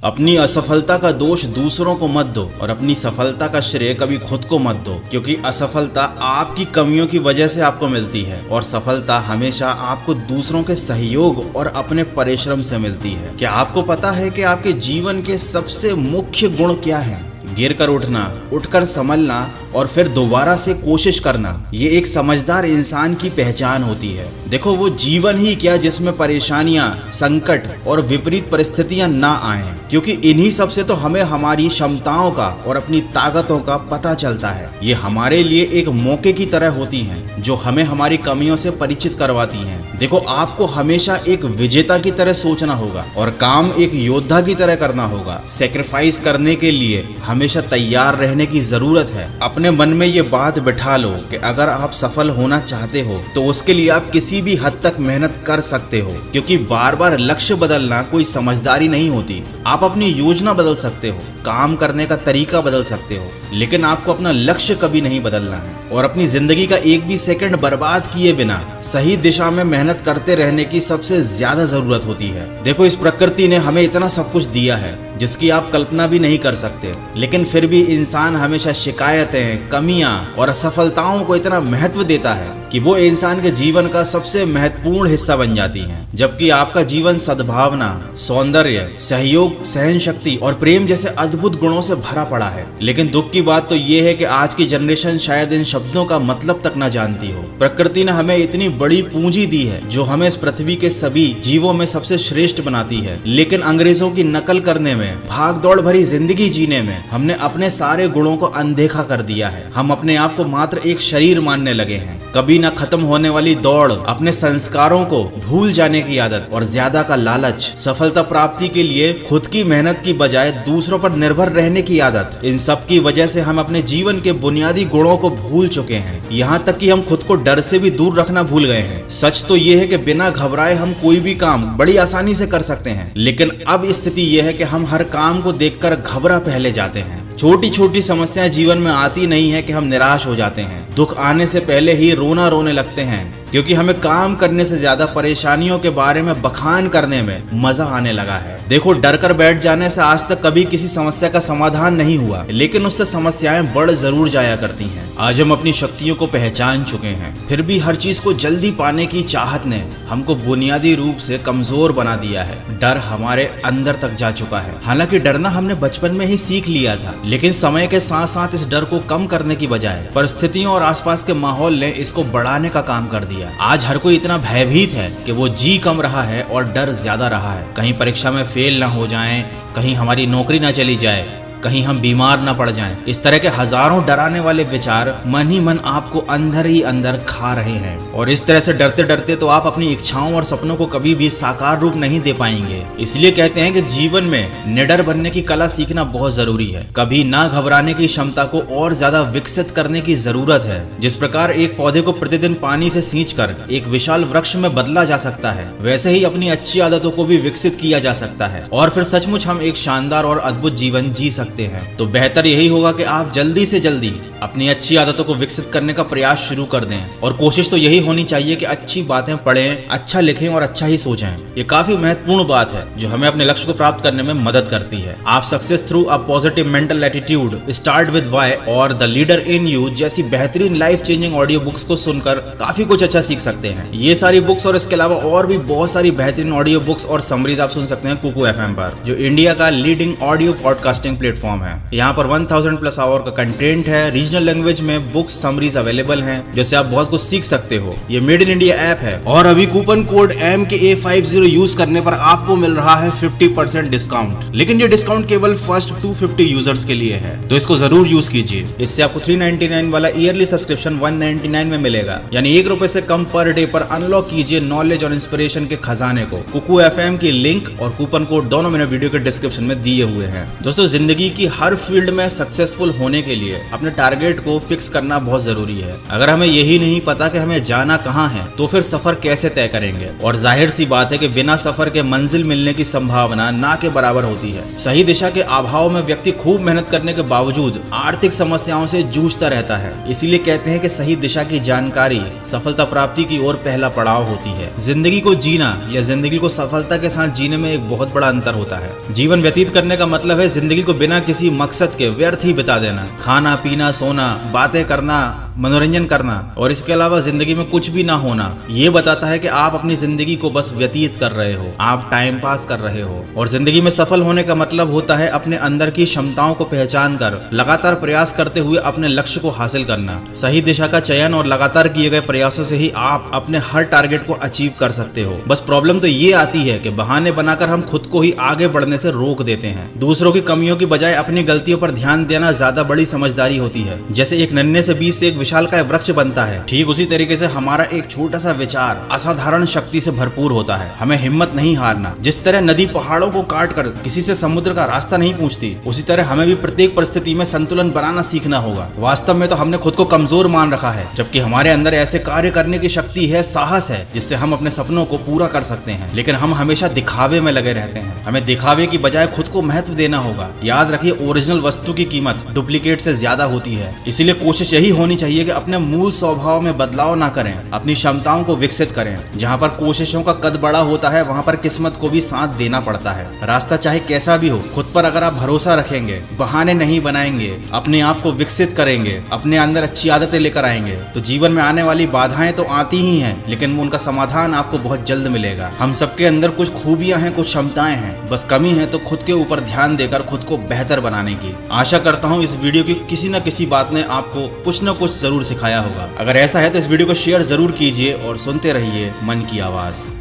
अपनी असफलता का दोष दूसरों को मत दो और अपनी सफलता का श्रेय कभी खुद को मत दो, क्योंकि असफलता आपकी कमियों की वजह से आपको मिलती है और सफलता हमेशा आपको दूसरों के सहयोग और अपने परिश्रम से मिलती है। क्या आपको पता है कि आपके जीवन के सबसे मुख्य गुण क्या हैं? गिर कर उठना, उठकर संभलना और फिर दोबारा से कोशिश करना, ये एक समझदार इंसान की पहचान होती है। देखो, वो जीवन ही क्या जिसमें परेशानियां, संकट और विपरीत परिस्थितियां ना आए, क्योंकि इन्हीं सब से तो हमें हमारी क्षमताओं का और अपनी ताकतों का पता चलता है। ये हमारे लिए एक मौके की तरह होती हैं, जो हमें हमारी कमियों से परिचित करवाती हैं। देखो, आपको हमेशा एक विजेता की तरह सोचना होगा और काम एक योद्धा की तरह करना होगा। सेक्रीफाइस करने के लिए हमेशा तैयार रहने की जरूरत है। अपने मन में ये बात बिठा लो कि अगर आप सफल होना चाहते हो तो उसके लिए आप किसी भी हद तक मेहनत कर सकते हो, क्योंकि बार बार लक्ष्य बदलना कोई समझदारी नहीं होती। आप अपनी योजना बदल सकते हो, काम करने का तरीका बदल सकते हो, लेकिन आपको अपना लक्ष्य कभी नहीं बदलना है। और अपनी जिंदगी का एक भी सेकंड बर्बाद किए बिना सही दिशा में मेहनत करते रहने की सबसे ज्यादा जरूरत होती है। देखो, इस प्रकृति ने हमें इतना सब कुछ दिया है जिसकी आप कल्पना भी नहीं कर सकते, लेकिन फिर भी इंसान हमेशा शिकायतें, कमियां और असफलताओं को इतना महत्व देता है कि वो इंसान के जीवन का सबसे महत्वपूर्ण हिस्सा बन जाती हैं। जबकि आपका जीवन सद्भावना, सौंदर्य, सहयोग, सहनशक्ति और प्रेम जैसे अद्भुत गुणों से भरा पड़ा है। लेकिन दुख की बात तो ये है कि आज की जनरेशन शायद इन शब्दों का मतलब तक न जानती हो। प्रकृति ने हमें इतनी बड़ी पूंजी दी है जो हमें इस पृथ्वी के सभी जीवों में सबसे श्रेष्ठ बनाती है, लेकिन अंग्रेजों की नकल करने में, भाग दौड़ भरी जिंदगी जीने में हमने अपने सारे गुणों को अनदेखा कर दिया है। हम अपने आप को मात्र एक शरीर मानने लगे हैं। कभी न खत्म होने वाली दौड़, अपने संस्कारों को भूल जाने की आदत और ज्यादा का लालच, सफलता प्राप्ति के लिए खुद की मेहनत की बजाय दूसरों पर निर्भर रहने की आदत, इन सब की वजह से हम अपने जीवन के बुनियादी गुणों को भूल चुके हैं। यहाँ तक कि हम खुद को डर से भी दूर रखना भूल गए हैं। सच तो ये है कि बिना घबराए हम कोई भी काम बड़ी आसानी से कर सकते हैं, लेकिन अब स्थिति ये है कि हम हर काम को देखकर घबरा पहले जाते हैं। छोटी छोटी समस्याएं जीवन में आती नहीं है कि हम निराश हो जाते हैं। दुख आने से पहले ही रोने लगते हैं, क्योंकि हमें काम करने से ज्यादा परेशानियों के बारे में बखान करने में मजा आने लगा है। देखो, डर कर बैठ जाने से आज तक कभी किसी समस्या का समाधान नहीं हुआ, लेकिन उससे समस्याएं बढ़ जरूर जाया करती हैं। आज हम अपनी शक्तियों को पहचान चुके हैं, फिर भी हर चीज को जल्दी पाने की चाहत ने हमको बुनियादी रूप से कमजोर बना दिया है। डर हमारे अंदर तक जा चुका है। हालांकि डरना हमने बचपन में ही सीख लिया था, लेकिन समय के साथ साथ इस डर को कम करने की बजाय परिस्थितियों और आसपास के माहौल ने इसको बढ़ाने का काम कर दिया। आज हर कोई इतना भयभीत है कि वो जी कम रहा है और डर ज्यादा रहा है। कहीं परीक्षा में फेल ना हो जाएं, कहीं हमारी नौकरी ना चली जाए, कहीं हम बीमार ना पड़ जाएं। इस तरह के हजारों डराने वाले विचार मन ही मन आपको अंदर ही अंदर खा रहे हैं, और इस तरह से डरते डरते तो आप अपनी इच्छाओं और सपनों को कभी भी साकार रूप नहीं दे पाएंगे। इसलिए कहते हैं कि जीवन में निडर बनने की कला सीखना बहुत जरूरी है। कभी ना घबराने की क्षमता को और ज्यादा विकसित करने की जरूरत है। जिस प्रकार एक पौधे को प्रतिदिन पानी से सींचकर एक विशाल वृक्ष में बदला जा सकता है, वैसे ही अपनी अच्छी आदतों को भी विकसित किया जा सकता है, और फिर सचमुच हम एक शानदार और अद्भुत जीवन जी सकते हैं। तो बेहतर यही होगा कि आप जल्दी से जल्दी अपनी अच्छी आदतों को विकसित करने का प्रयास शुरू कर दें, और कोशिश तो यही होनी चाहिए कि अच्छी बातें पढ़ें, अच्छा लिखें और अच्छा ही सोचें। ये काफी महत्वपूर्ण बात है जो हमें अपने लक्ष्य को प्राप्त करने में मदद करती है। आप success through a positive mental attitude, start with why और द लीडर इन यू जैसी बेहतरीन लाइफ चेंजिंग ऑडियो बुक्स को सुनकर काफी कुछ अच्छा सीख सकते हैं। ये सारी बुक्स और इसके अलावा और भी बहुत सारी बेहतरीन ऑडियो बुक्स और समरीज आप सुन सकते हैं कुकू FM पर, जो इंडिया का लीडिंग ऑडियो पॉडकास्टिंग प्लेटफॉर्म है। यहाँ पर 1000+ आवर का कंटेंट है। रीजनल लैंग्वेज में बुक्स समरीज अवेलेबल हैं, जिससे आप बहुत कुछ सीख सकते हो। ये मेड इन इंडिया ऐप है, और अभी कूपन कोड MKA50 यूज करने पर आपको मिल रहा है 50% डिस्काउंट। लेकिन ये डिस्काउंट केवल फर्स्ट 250 यूजर्स के लिए है, तो इसको जरूर यूज कीजिए। इससे आपको 399 वाला ईयरली सब्सक्रिप्शन 199 में मिलेगा, यानी ₹1 से कम पर डे पर अनलॉक कीजिए नॉलेज और इंस्पिरेशन के खजाने को। कुकू FM की लिंक और कूपन कोड दोनों मैंने वीडियो के डिस्क्रिप्शन में दिए हुए हैं। दोस्तों, जिंदगी की हर फील्ड में सक्सेसफुल होने के लिए अपने टारगेट को फिक्स करना बहुत जरूरी है। अगर हमें यही नहीं पता कि हमें जाना कहाँ है तो फिर सफर कैसे तय करेंगे। और जाहिर सी बात है कि बिना सफर के मंजिल मिलने की संभावना ना के बराबर होती है। सही दिशा के अभाव में व्यक्ति खूब मेहनत करने के बावजूद आर्थिक समस्याओं से जूझता रहता है। इसीलिए कहते हैं कि सही दिशा की जानकारी सफलता प्राप्ति की ओर पहला पड़ाव होती है। जिंदगी को जीना या जिंदगी को सफलता के साथ जीने में एक बहुत बड़ा अंतर होता है। जीवन व्यतीत करने का मतलब है जिंदगी को बिना किसी मकसद के व्यर्थ ही बिता देना, खाना पीना सोना, बातें करना, मनोरंजन करना और इसके अलावा जिंदगी में कुछ भी ना होना। ये बताता है कि आप अपनी जिंदगी को बस व्यतीत कर रहे हो, आप टाइम पास कर रहे हो। और जिंदगी में सफल होने का मतलब होता है अपने अंदर की क्षमताओं को पहचान कर लगातार प्रयास करते हुए अपने लक्ष्य को हासिल करना। सही दिशा का चयन और लगातार किए गए प्रयासों से ही आप अपने हर टारगेट को अचीव कर सकते हो। बस प्रॉब्लम तो ये आती है कि बहाने बनाकर हम खुद को ही आगे बढ़ने से रोक देते हैं। दूसरों की कमियों की बजाय अपनी गलतियों पर ध्यान देना ज्यादा बड़ी समझदारी होती है। जैसे एक नन्हे से बीज से एक विशालकाय वृक्ष बनता है, ठीक उसी तरीके से हमारा एक छोटा सा विचार असाधारण शक्ति से भरपूर होता है। हमें हिम्मत नहीं हारना। जिस तरह नदी पहाड़ों को काट कर किसी से समुद्र का रास्ता नहीं पूछती, उसी तरह हमें भी प्रत्येक परिस्थिति में संतुलन बनाना सीखना होगा। वास्तव में तो हमने खुद को कमजोर मान रखा है, जबकि हमारे अंदर ऐसे कार्य करने की शक्ति है, साहस है, जिससे हम अपने सपनों को पूरा कर सकते हैं। लेकिन हम हमेशा दिखावे में लगे रहते हैं। हमें दिखावे की बजाय खुद को महत्व देना होगा। याद रखिए, ओरिजिनल वस्तु की कीमत डुप्लीकेट से ज्यादा होती है। इसीलिए कोशिश यही होनी चाहिए कि अपने मूल स्वभाव में बदलाव ना करें, अपनी क्षमताओं को विकसित करें। जहां पर कोशिशों का कद बड़ा होता है वहां पर किस्मत को भी साथ देना पड़ता है। रास्ता चाहे कैसा भी हो, खुद पर अगर आप भरोसा रखेंगे, बहाने नहीं बनाएंगे, अपने आप को विकसित करेंगे, अपने अंदर अच्छी आदतें लेकर आएंगे, तो जीवन में आने वाली बाधाएं तो आती ही हैं, लेकिन उनका समाधान आपको बहुत जल्द मिलेगा। हम सबके अंदर कुछ खूबियां हैं, कुछ क्षमताएं हैं, बस कमी है तो खुद के ऊपर ध्यान देकर खुद को बेहतर बनाने की। आशा करता हूं इस वीडियो की किसी न किसी बात ने आपको कुछ न कुछ जरूर सिखाया होगा। अगर ऐसा है तो इस वीडियो को शेयर जरूर कीजिए और सुनते रहिए मन की आवाज।